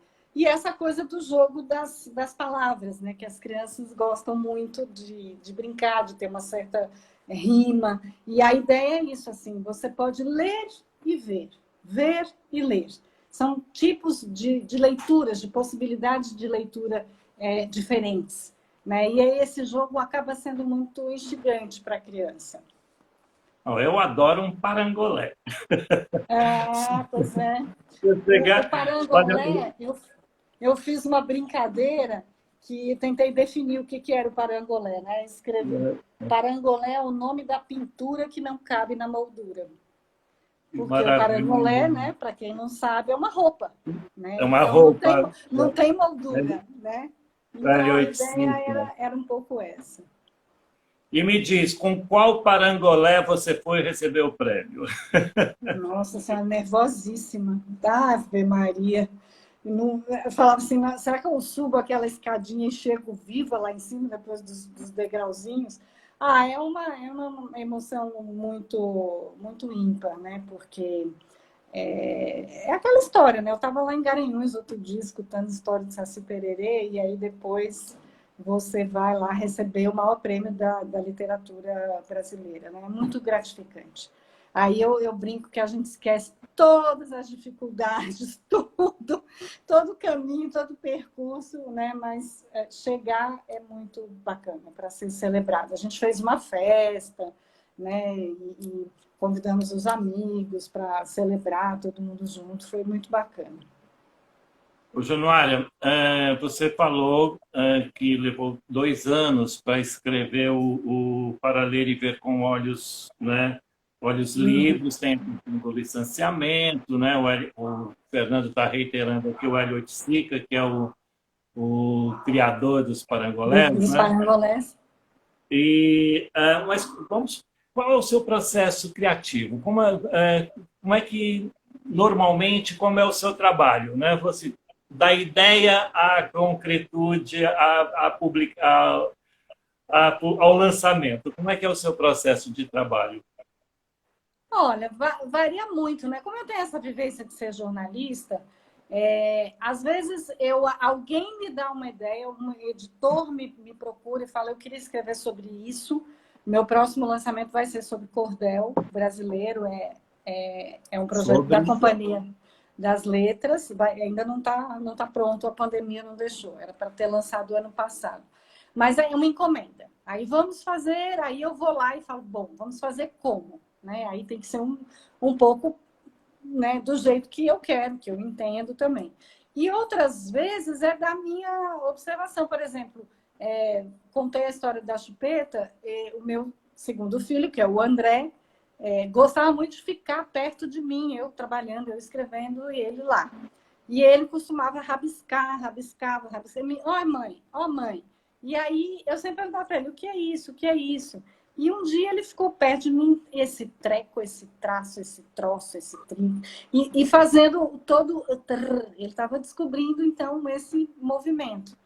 essa coisa do jogo das palavras, né, que as crianças gostam muito de brincar, de ter uma certa rima. E a ideia é isso, assim, você pode ler e ver e ler. São tipos de leituras, de possibilidades de leitura diferentes, né? E aí esse jogo acaba sendo muito instigante para a criança. Eu adoro um parangolé. Pois é. O parangolé, eu fiz uma brincadeira que tentei definir o que era o parangolé, né? Escrevi. Parangolé é o nome da pintura que não cabe na moldura. Porque o parangolé, né, para quem não sabe, é uma roupa. Né? É uma então, roupa. Não tem moldura, né? Então, a ideia era um pouco essa. E me diz, com qual parangolé você foi receber o prêmio? Nossa, você é nervosíssima. Ave Maria. Eu falava assim, será que eu subo aquela escadinha e chego viva lá em cima, depois dos degrauzinhos? É uma emoção muito, muito ímpar, né? Porque é aquela história, né? Eu estava lá em Garanhuns outro dia, escutando a história de Saci Pererê, e aí depois você vai lá receber o maior prêmio da literatura brasileira, né? É muito gratificante. Aí eu brinco que a gente esquece todas as dificuldades, todo o caminho, todo o percurso, né? Mas chegar é muito bacana para ser celebrado. A gente fez uma festa, né? E convidamos os amigos para celebrar todo mundo junto, foi muito bacana. Ô, Januária, você falou que levou 2 anos para escrever o Para Ler e Ver com Olhos, né? Olhos Livres, tem o licenciamento, né? O Fernando está reiterando aqui o Hélio Oiticica, que é o criador dos parangolés. Dos parangolés. Mas qual é o seu processo criativo? Como é que, normalmente, como é o seu trabalho? Né? Você, da ideia à concretude, ao lançamento. Como é que é o seu processo de trabalho? Olha, varia muito, né? Como eu tenho essa vivência de ser jornalista, às vezes alguém me dá uma ideia, um editor me procura e fala, eu queria escrever sobre isso. Meu próximo lançamento vai ser sobre cordel brasileiro, é um projeto da Companhia das Letras, ainda não tá pronto, a pandemia não deixou, era para ter lançado ano passado. Mas é uma encomenda. Aí vamos fazer, aí eu vou lá e falo, bom, vamos fazer como? Né? Aí tem que ser um pouco, né, do jeito que eu quero, que eu entendo também. E outras vezes é da minha observação. Por exemplo, contei a história da chupeta, o meu segundo filho, que é o André, gostava muito de ficar perto de mim, eu trabalhando, eu escrevendo e ele lá. E ele costumava rabiscava. Ó, mãe. E aí eu sempre perguntava para ele, o que é isso? O que é isso? E um dia ele ficou perto de mim, esse treco, esse traço, esse troço, esse trinco, e fazendo todo... Ele estava descobrindo, então, esse movimento.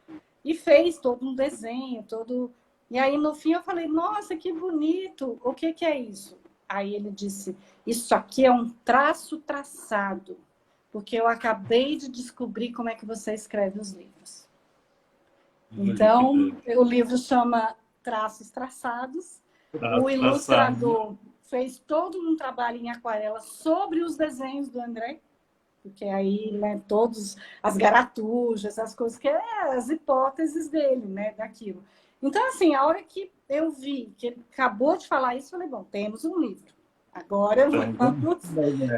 E fez todo um desenho, todo... E aí, no fim, eu falei, nossa, que bonito, o que é isso? Aí ele disse, isso aqui é um traço traçado, porque eu acabei de descobrir como é que você escreve os livros. Então, o livro chama Traços Traçados. O ilustrador fez todo um trabalho em aquarela sobre os desenhos do André, porque aí, né, todas as garatujas, as coisas que as hipóteses dele, né, daquilo. Então, assim, a hora que eu vi que ele acabou de falar isso, eu falei, bom, temos um livro. Agora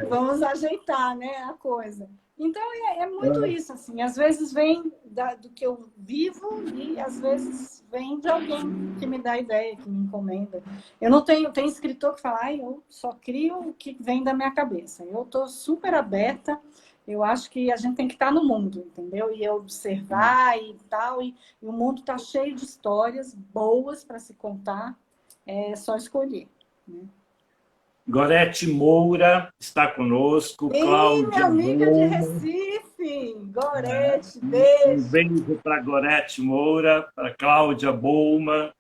vamos ajeitar, né, a coisa. Então, é muito isso, assim. Às vezes vem do que eu vivo e às vezes vem de alguém que me dá ideia, que me encomenda. Eu não tenho escritor que fala, eu só crio o que vem da minha cabeça. Eu estou super aberta. Eu acho que a gente tem que estar no mundo, entendeu? E observar e tal. E o mundo está cheio de histórias boas para se contar. É só escolher, né? Gorete Moura está conosco. Cláudia, minha amiga de Recife. Gorete, beijo. Um beijo para Gorete Moura, para Cláudia Bouma.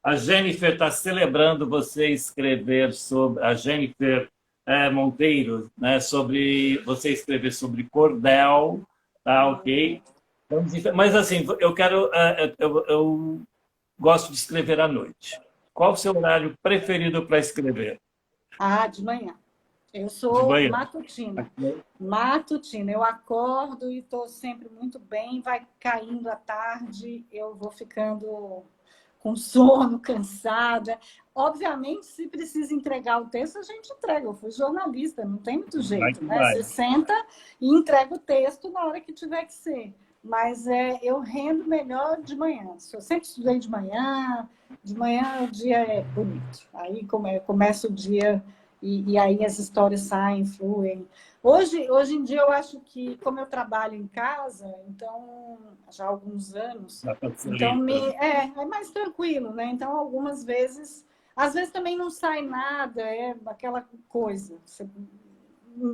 A Jennifer está celebrando você escrever sobre... A Jennifer Monteiro, né, sobre você escrever sobre cordel, tá, ok? Mas, assim, eu quero... eu gosto de escrever à noite. Qual o seu horário preferido para escrever? De manhã. Eu sou matutina. Matutina. Eu acordo e estou sempre muito bem. Vai caindo à tarde, eu vou ficando com sono, cansada. Obviamente, se precisa entregar o texto, a gente entrega. Eu fui jornalista, não tem muito jeito, né? Você senta e entrega o texto na hora que tiver que ser. mas eu rendo melhor de manhã. Eu sempre estudei de manhã o dia é bonito. Aí começa o dia e aí as histórias saem, fluem. Hoje em dia eu acho que, como eu trabalho em casa, então, já há alguns anos, então é mais tranquilo, né? Então, algumas vezes, às vezes também não sai nada, é aquela coisa. Você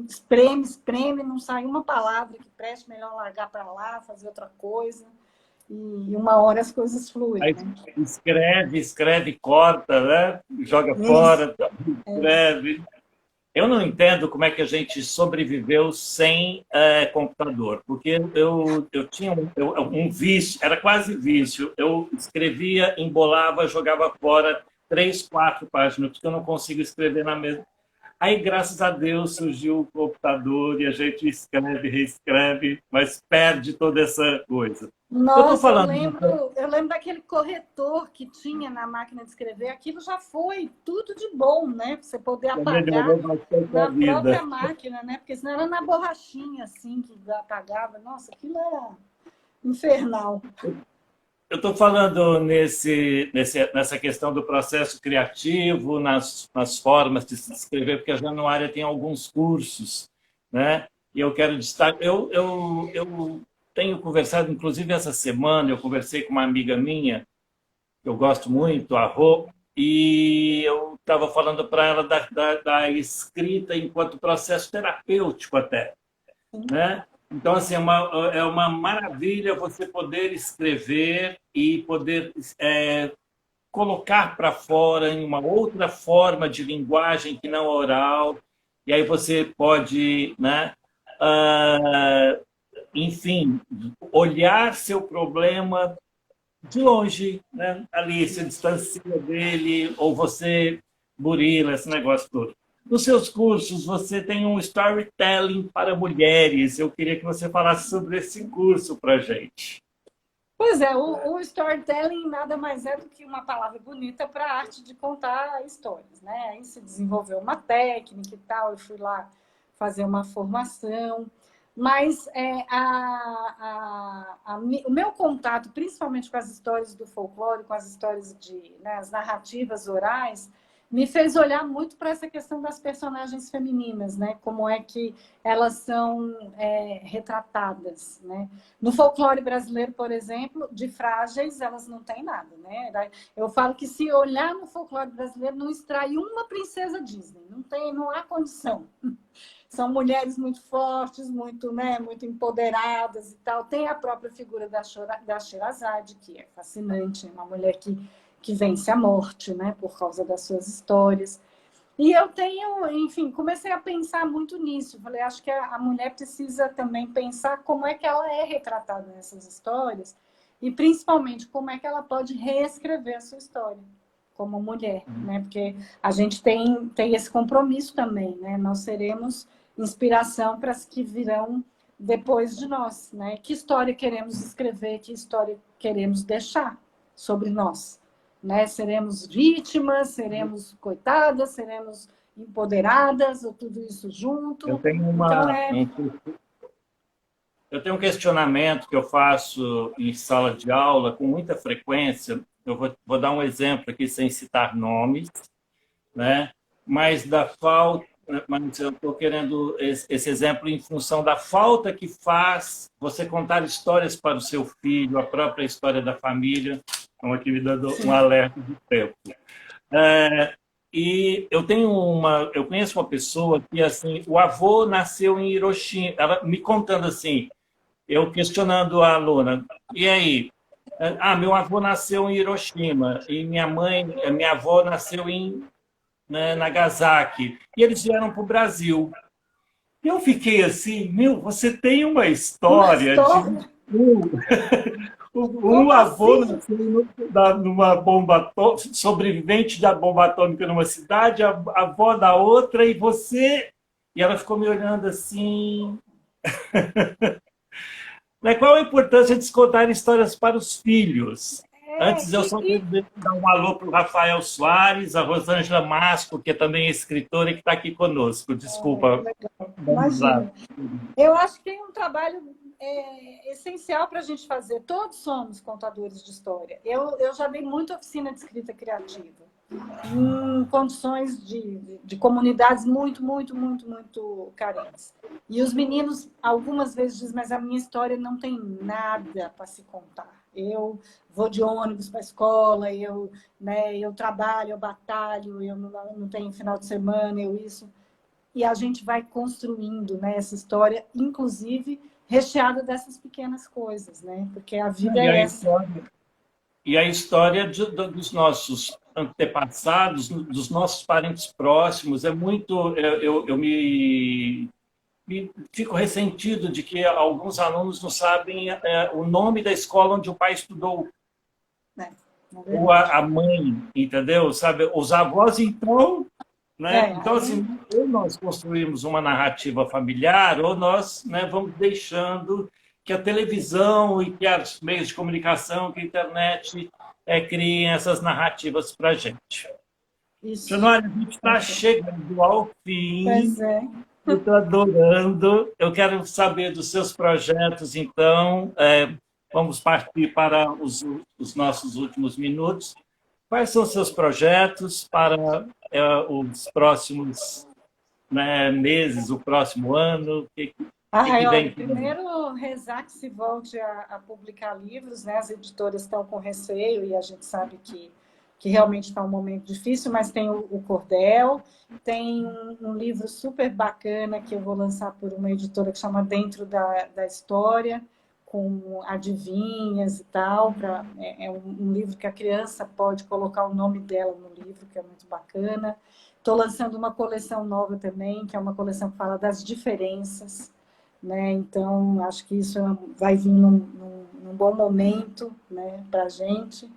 espreme, não sai uma palavra que preste, melhor largar para lá, fazer outra coisa. E uma hora as coisas fluem. Aí Né? escreve, corta, né? Joga fora, escreve. Eu não entendo como é que a gente sobreviveu sem computador, porque eu tinha um vício, era quase vício. Eu escrevia, embolava, jogava fora 3, 4 páginas, porque eu não consigo escrever na mesma. Aí, graças a Deus, surgiu o computador e a gente escreve, reescreve, mas perde toda essa coisa. Nossa, eu lembro daquele corretor que tinha na máquina de escrever. Aquilo já foi tudo de bom, né? Pra você poder apagar na própria máquina, né? Porque senão era na borrachinha, assim, que apagava. Nossa, aquilo era infernal. Eu estou falando nessa questão do processo criativo, nas formas de se escrever, porque a Januária tem alguns cursos, né? E eu quero destacar... Eu tenho conversado, inclusive essa semana, eu conversei com uma amiga minha, que eu gosto muito, a Rô, e eu estava falando para ela da escrita enquanto processo terapêutico até, né? Então, assim, é uma maravilha você poder escrever e poder colocar para fora em uma outra forma de linguagem que não oral, e aí você pode, né, enfim, olhar seu problema de longe, né? Ali, se distancia dele, ou você burila esse negócio todo. Nos seus cursos, você tem um storytelling para mulheres. Eu queria que você falasse sobre esse curso para a gente. Pois é, o storytelling nada mais é do que uma palavra bonita para a arte de contar histórias, né? Aí se desenvolveu uma técnica e tal, eu fui lá fazer uma formação. Mas o meu contato, principalmente com as histórias do folclore, com as histórias né, as narrativas orais, me fez olhar muito para essa questão das personagens femininas, né? Como é que elas são retratadas, né? No folclore brasileiro, por exemplo, de frágeis elas não têm nada, né? Eu falo que se olhar no folclore brasileiro não extrai uma princesa Disney, não há condição. São mulheres muito fortes, muito, né, muito empoderadas e tal. Tem a própria figura da Sherazade, que é fascinante, uma mulher que vence a morte, né, por causa das suas histórias. E eu enfim, comecei a pensar muito nisso. Falei, acho que a mulher precisa também pensar como é que ela é retratada nessas histórias e, principalmente, como é que ela pode reescrever a sua história como mulher, né? Porque a gente tem esse compromisso também, né? Nós seremos inspiração para as que virão depois de nós, né? Que história queremos escrever, que história queremos deixar sobre nós, né? Seremos vítimas, seremos coitadas, seremos empoderadas, ou tudo isso junto? Eu tenho eu tenho um questionamento que eu faço em sala de aula com muita frequência. Eu vou dar um exemplo aqui sem citar nomes, né? Mas eu estou querendo esse exemplo em função da falta que faz você contar histórias para o seu filho, a própria história da família. Então, aqui me dando um alerta de tempo. E eu conheço uma pessoa que, assim, o avô nasceu em Hiroshima. Ela me contando assim, eu questionando a aluna, e aí? Meu avô nasceu em Hiroshima e minha avó nasceu em Nagasaki. E eles vieram para o Brasil. E eu fiquei assim, você tem uma história de um avô nasceu numa bomba atômica, sobrevivente da bomba atômica numa cidade, a avó da outra, e você... E ela ficou me olhando assim... Qual a importância de contar histórias para os filhos? Antes, eu só queria dar um alô para o Rafael Soares, a Rosângela Masco, que é também escritora e que está aqui conosco. Desculpa. Imagina. Eu acho que tem um trabalho é essencial para a gente fazer. Todos somos contadores de história. Eu já dei muita oficina de escrita criativa, em condições de comunidades muito, muito, muito, muito carentes. E os meninos, algumas vezes, dizem, mas a minha história não tem nada para se contar. Eu vou de ônibus para a escola, eu trabalho, eu batalho, eu não tenho final de semana, eu isso. E a gente vai construindo, né, essa história, inclusive recheada dessas pequenas coisas, né? Porque a vida é essa. E a história dos nossos antepassados, dos nossos parentes próximos, é muito... Eu me fico ressentido de que alguns alunos não sabem o nome da escola onde o pai estudou. Ou a mãe, entendeu? Sabe? Os avós, então... Né? Então, assim, ou nós construímos uma narrativa familiar, ou nós, né, vamos deixando que a televisão e que os meios de comunicação, que a internet criem essas narrativas para a gente. Januária, a gente está chegando ao fim. Pois é. Eu estou adorando. Eu quero saber dos seus projetos, então. Vamos partir para os nossos últimos minutos. Quais são os seus projetos para os próximos, né, meses, o próximo ano? Primeiro, rezar que se volte a publicar livros, né? As editoras estão com receio e a gente sabe que realmente está um momento difícil, mas tem o Cordel, tem um livro super bacana que eu vou lançar por uma editora que chama Dentro da História, com adivinhas e tal. É um livro que a criança pode colocar o nome dela no livro, que é muito bacana. Estou lançando uma coleção nova também, que é uma coleção que fala das diferenças, né? Então, acho que isso vai vir num bom momento, né, para a gente.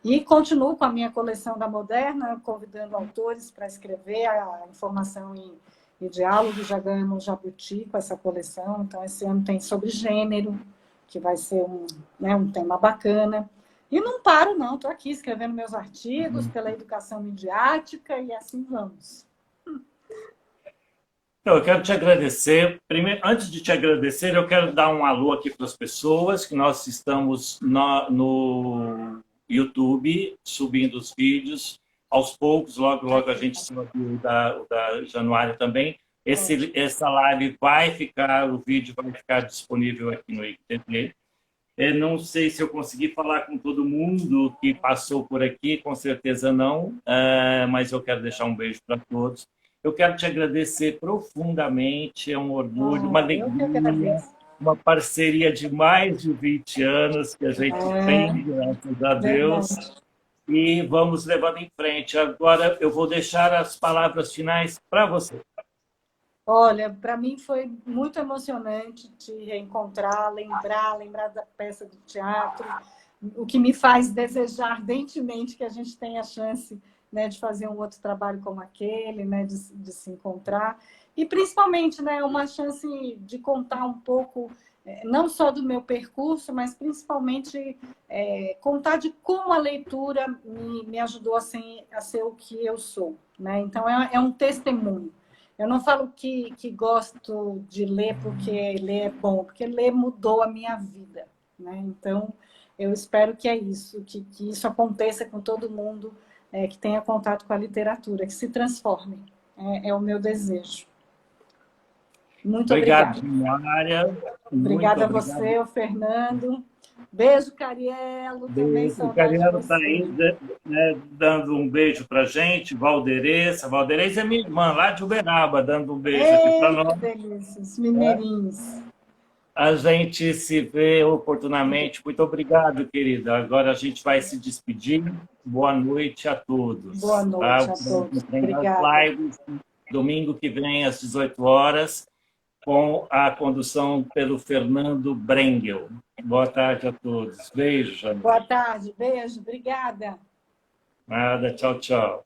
E continuo com a minha coleção da Moderna, convidando autores para escrever a informação em diálogo. Já ganhamos um jabuti com essa coleção, então esse ano tem sobre gênero, que vai ser um tema bacana. E não paro, não. Estou aqui escrevendo meus artigos pela educação midiática e assim vamos. Então, eu quero te agradecer. Primeiro, antes de te agradecer, eu quero dar um alô aqui para as pessoas, que nós estamos no YouTube, subindo os vídeos. Aos poucos, logo, logo a gente sobe o da Januária também. Essa live vai ficar, o vídeo vai ficar disponível aqui no IGTV. Eu não sei se eu consegui falar com todo mundo que passou por aqui, com certeza não, mas eu quero deixar um beijo para todos. Eu quero te agradecer profundamente, é um orgulho, uma alegria, uma parceria de mais de 20 anos que a gente tem, graças a Deus. Verdade. E vamos levando em frente. Agora eu vou deixar as palavras finais para você. Olha, para mim foi muito emocionante te reencontrar, lembrar da peça do teatro, o que me faz desejar ardentemente que a gente tenha a chance, né, de fazer um outro trabalho como aquele, né, de se encontrar. E principalmente, né, uma chance de contar um pouco, não só do meu percurso, mas principalmente contar de como a leitura me ajudou a ser o que eu sou, né? Então, é um testemunho. Eu não falo que gosto de ler porque ler é bom, porque ler mudou a minha vida, né? Então, eu espero que é isso, que isso aconteça com todo mundo que tenha contato com a literatura, que se transforme. É o meu desejo. Muito obrigada. Mária. Obrigada a você, o Fernando. Beijo, Carielo. Beijo. O Carielo está aí, né, dando um beijo para a gente. Valdereza. Valdereza é minha irmã, lá de Uberaba, dando um beijo aqui para nós. Delícias, mineirinhos. A gente se vê oportunamente. Muito obrigado, querida. Agora a gente vai se despedir. Boa noite a todos. Boa noite a todos. Obrigada. Lives, domingo que vem, às 18 horas, com a condução pelo Fernando Brengel. Boa tarde a todos. Beijo, Janine. Boa tarde, beijo, obrigada. Nada, tchau, tchau.